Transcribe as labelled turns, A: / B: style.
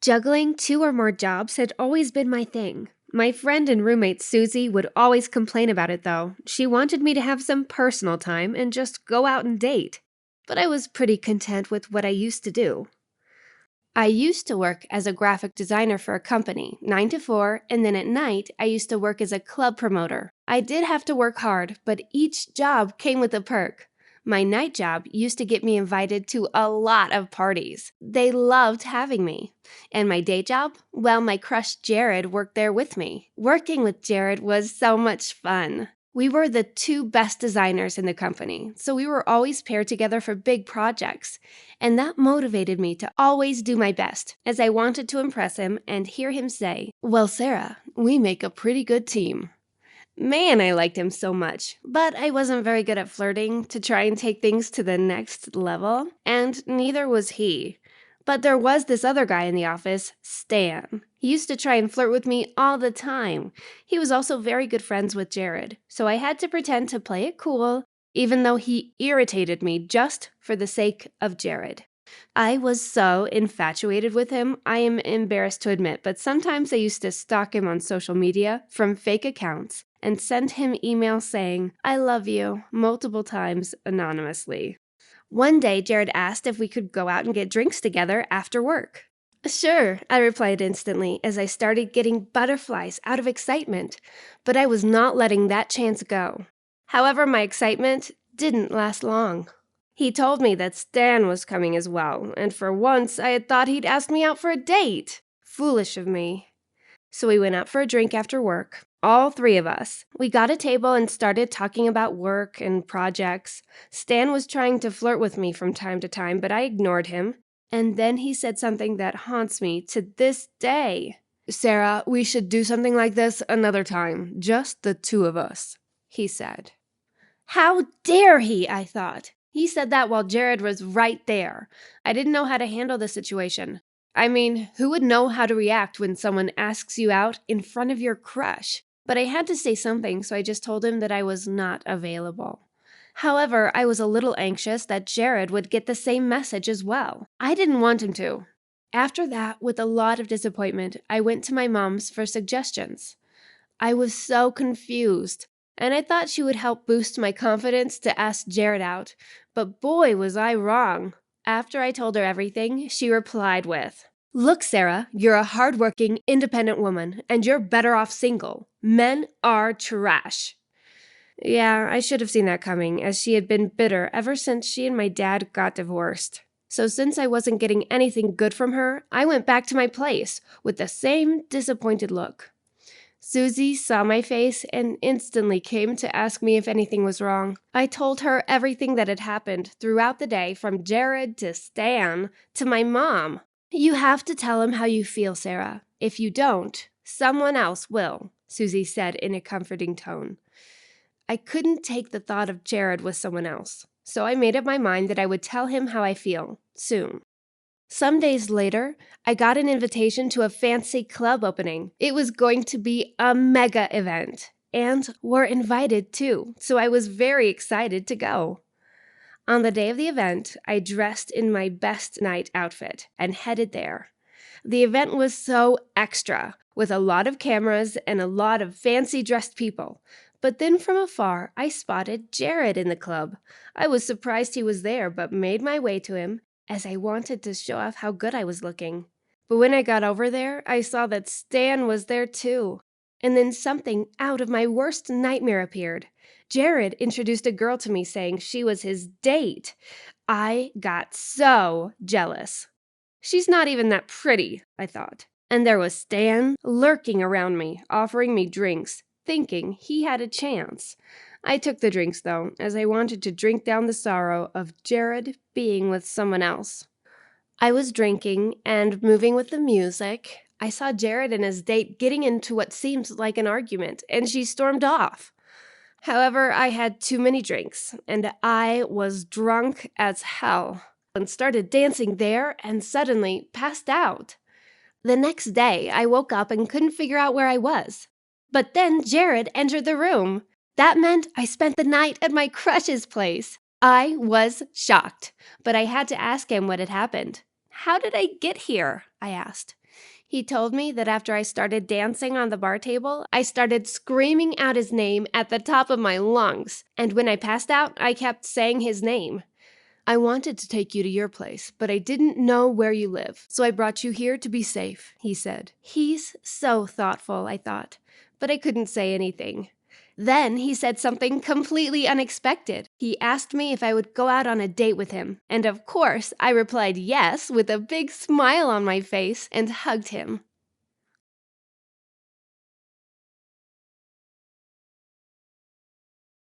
A: Juggling 2 or more jobs had always been my thing. My friend and roommate Susie would always complain about it, though. She wanted me to have some personal time and just go out and date. But I was pretty content with what I used to do. I used to work as a graphic designer for a company, 9 to 4, and then at night, I used to work as a club promoter. I did have to work hard, but each job came with a perk. My night job used to get me invited to a lot of parties. They loved having me. And my day job? Well, my crush Jared worked there with me. Working with Jared was so much fun. We were the 2 best designers in the company, so we were always paired together for big projects. And that motivated me to always do my best, as I wanted to impress him and hear him say, "Well, Sarah, we make a pretty good team." Man, I liked him so much, but I wasn't very good at flirting to try and take things to the next level, and neither was he. But there was this other guy in the office, Stan. He used to try and flirt with me all the time. He was also very good friends with Jared, so I had to pretend to play it cool, even though he irritated me just for the sake of Jared. I was so infatuated with him, I am embarrassed to admit, but sometimes I used to stalk him on social media from fake accounts and send him emails saying, "I love you," multiple times anonymously. One day, Jared asked if we could go out and get drinks together after work. "Sure," I replied instantly as I started getting butterflies out of excitement, but I was not letting that chance go. However, my excitement didn't last long. He told me that Stan was coming as well, and for once I had thought he'd asked me out for a date. Foolish of me. So we went out for a drink after work, all 3 of us. We got a table and started talking about work and projects. Stan was trying to flirt with me from time to time, but I ignored him. And then he said something that haunts me to this day. "Sarah, we should do something like this another time, just the 2 of us," he said. How dare he, I thought. He said that while Jared was right there. I didn't know how to handle the situation. I mean, who would know how to react when someone asks you out in front of your crush? But I had to say something, so I just told him that I was not available. However, I was a little anxious that Jared would get the same message as well. I didn't want him to. After that, with a lot of disappointment, I went to my mom's for suggestions. I was so confused, and I thought she would help boost my confidence to ask Jared out, but boy was I wrong. After I told her everything, she replied with, "Look, Sarah, you're a hardworking, independent woman, and you're better off single. Men are trash." Yeah, I should have seen that coming, as she had been bitter ever since she and my dad got divorced. So since I wasn't getting anything good from her, I went back to my place with the same disappointed look. Susie saw my face and instantly came to ask me if anything was wrong. I told her everything that had happened throughout the day, from Jared to Stan to my mom. "You have to tell him how you feel, Sarah. If you don't, someone else will," Susie said in a comforting tone. I couldn't take the thought of Jared with someone else, so I made up my mind that I would tell him how I feel, soon. Some days later, I got an invitation to a fancy club opening. It was going to be a mega event, and we're invited too, so I was very excited to go. On the day of the event, I dressed in my best night outfit and headed there. The event was so extra, with a lot of cameras and a lot of fancy dressed people. But then from afar, I spotted Jared in the club. I was surprised he was there, but made my way to him, as I wanted to show off how good I was looking. But when I got over there, I saw that Stan was there too. And then something out of my worst nightmare appeared. Jared introduced a girl to me saying she was his date. I got so jealous. She's not even that pretty, I thought. And there was Stan lurking around me, offering me drinks, thinking he had a chance. I took the drinks, though, as I wanted to drink down the sorrow of Jared being with someone else. I was drinking and moving with the music. I saw Jared and his date getting into what seemed like an argument, and she stormed off. However, I had too many drinks, and I was drunk as hell, and started dancing there and suddenly passed out. The next day, I woke up and couldn't figure out where I was. But then Jared entered the room. That meant I spent the night at my crush's place. I was shocked, but I had to ask him what had happened. "How did I get here?" I asked. He told me that after I started dancing on the bar table, I started screaming out his name at the top of my lungs, and when I passed out, I kept saying his name. I wanted to take you to your place, but I didn't know where you live, so I brought you here to be safe, he said. He's so thoughtful, I thought, but I couldn't say anything. Then he said something completely unexpected. He asked me if I would go out on a date with him, and of course, I replied yes with a big smile on my face and hugged him.